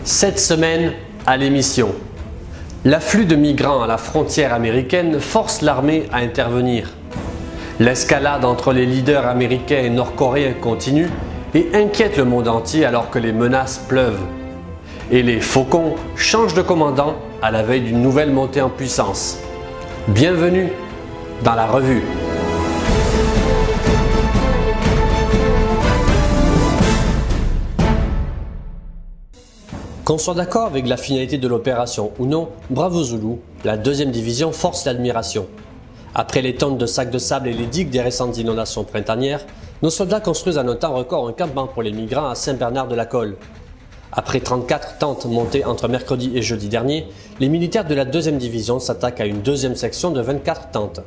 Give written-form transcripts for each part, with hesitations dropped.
Cette semaine, à l'émission, l'afflux de migrants à la frontière américaine force l'armée à intervenir. L'escalade entre les leaders américains et nord-coréens continue et inquiète le monde entier alors que les menaces pleuvent. Et les Faucons changent de commandant à la veille d'une nouvelle montée en puissance. Bienvenue dans la revue. Qu'on soit d'accord avec la finalité de l'opération ou non, Bravo Zulu, la deuxième division force l'admiration. Après les tonnes de sacs de sable et les digues des récentes inondations printanières, nos soldats construisent en un temps record un campement pour les migrants à Saint-Bernard-de-la-Colle. Après 34 tentes montées entre mercredi et jeudi dernier, les militaires de la deuxième division s'attaquent à une deuxième section de 24 tentes.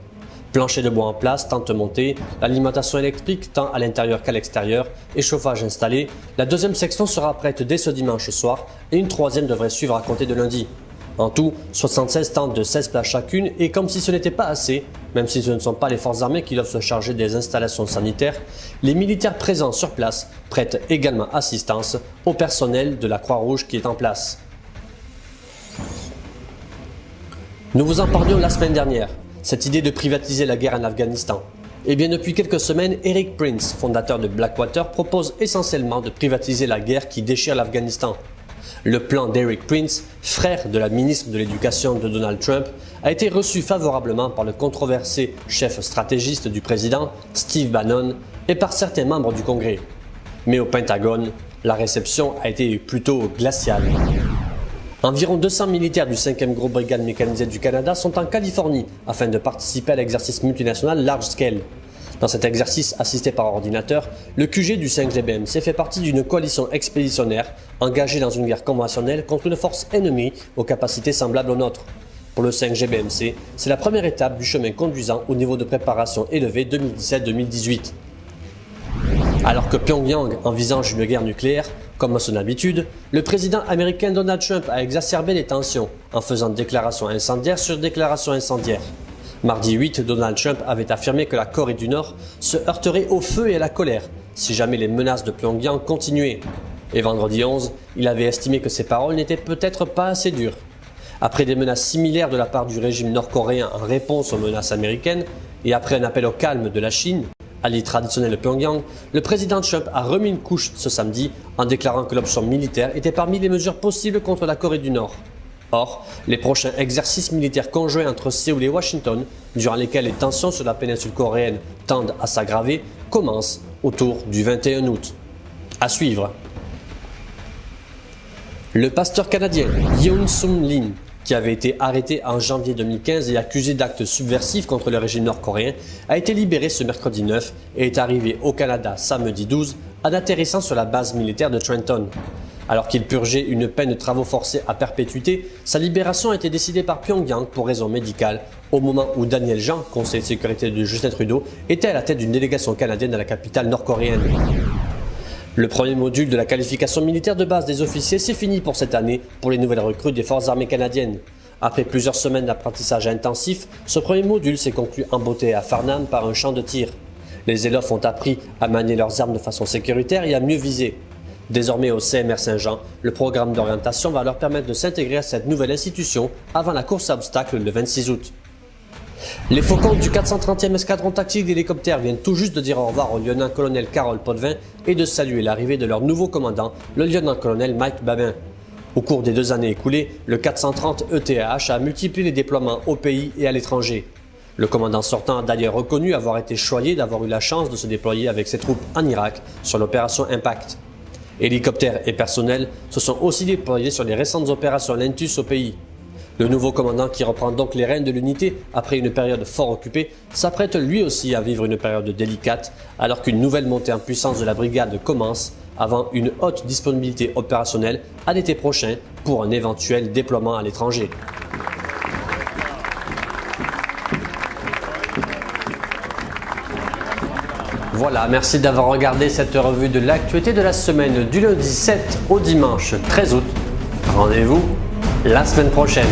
Plancher de bois en place, tentes montées, l'alimentation électrique tant à l'intérieur qu'à l'extérieur et chauffage installé, la deuxième section sera prête dès ce dimanche soir et une troisième devrait suivre à compter de lundi. En tout, 76 tentes de 16 places chacune et comme si ce n'était pas assez, même si ce ne sont pas les forces armées qui doivent se charger des installations sanitaires, les militaires présents sur place prêtent également assistance au personnel de la Croix-Rouge qui est en place. Nous vous en parlions la semaine dernière. Cette idée de privatiser la guerre en Afghanistan. Eh bien depuis quelques semaines, Eric Prince, fondateur de Blackwater, propose essentiellement de privatiser la guerre qui déchire l'Afghanistan. Le plan d'Eric Prince, frère de la ministre de l'Éducation de Donald Trump, a été reçu favorablement par le controversé chef stratégiste du président, Steve Bannon, et par certains membres du Congrès. Mais au Pentagone, la réception a été plutôt glaciale. Environ 200 militaires du 5e groupe brigade mécanisée du Canada sont en Californie afin de participer à l'exercice multinational Large Scale. Dans cet exercice assisté par ordinateur, le QG du 5GBMC fait partie d'une coalition expéditionnaire engagée dans une guerre conventionnelle contre une force ennemie aux capacités semblables aux nôtres. Pour le 5GBMC, c'est la première étape du chemin conduisant au niveau de préparation élevé 2017-2018. Alors que Pyongyang envisage une guerre nucléaire, comme à son habitude, le président américain Donald Trump a exacerbé les tensions en faisant déclaration incendiaire sur déclaration incendiaire. Mardi 8, Donald Trump avait affirmé que la Corée du Nord se heurterait au feu et à la colère si jamais les menaces de Pyongyang continuaient. Et vendredi 11, il avait estimé que ces paroles n'étaient peut-être pas assez dures. Après des menaces similaires de la part du régime nord-coréen en réponse aux menaces américaines et après un appel au calme de la Chine, allié traditionnel de Pyongyang, le président Trump a remis une couche ce samedi en déclarant que l'option militaire était parmi les mesures possibles contre la Corée du Nord. Or, les prochains exercices militaires conjoints entre Séoul et Washington, durant lesquels les tensions sur la péninsule coréenne tendent à s'aggraver, commencent autour du 21 août. À suivre. Le pasteur canadien Yoon Sung Lin, qui avait été arrêté en janvier 2015 et accusé d'actes subversifs contre le régime nord-coréen, a été libéré ce mercredi 9 et est arrivé au Canada samedi 12 en atterrissant sur la base militaire de Trenton. Alors qu'il purgeait une peine de travaux forcés à perpétuité, sa libération a été décidée par Pyongyang pour raison médicale au moment où Daniel Jean, conseiller de sécurité de Justin Trudeau, était à la tête d'une délégation canadienne à la capitale nord-coréenne. Le premier module de la qualification militaire de base des officiers, c'est fini pour cette année pour les nouvelles recrues des forces armées canadiennes. Après plusieurs semaines d'apprentissage intensif, ce premier module s'est conclu en beauté à Farnham par un champ de tir. Les élèves ont appris à manier leurs armes de façon sécuritaire et à mieux viser. Désormais au CMR Saint-Jean, le programme d'orientation va leur permettre de s'intégrer à cette nouvelle institution avant la course à obstacles le 26 août. Les Faucons du 430e escadron tactique d'hélicoptères viennent tout juste de dire au revoir au lieutenant-colonel Carole Potvin et de saluer l'arrivée de leur nouveau commandant, le lieutenant-colonel Mike Babin. Au cours des 2 années écoulées, le 430 ETAH a multiplié les déploiements au pays et à l'étranger. Le commandant sortant a d'ailleurs reconnu avoir été choyé d'avoir eu la chance de se déployer avec ses troupes en Irak sur l'opération Impact. Hélicoptères et personnel se sont aussi déployés sur les récentes opérations Lentus au pays. Le nouveau commandant, qui reprend donc les rênes de l'unité après une période fort occupée, s'apprête lui aussi à vivre une période délicate alors qu'une nouvelle montée en puissance de la brigade commence avant une haute disponibilité opérationnelle à l'été prochain pour un éventuel déploiement à l'étranger. Voilà, merci d'avoir regardé cette revue de l'actualité de la semaine du lundi 7 au dimanche 13 août. Rendez-vous la semaine prochaine.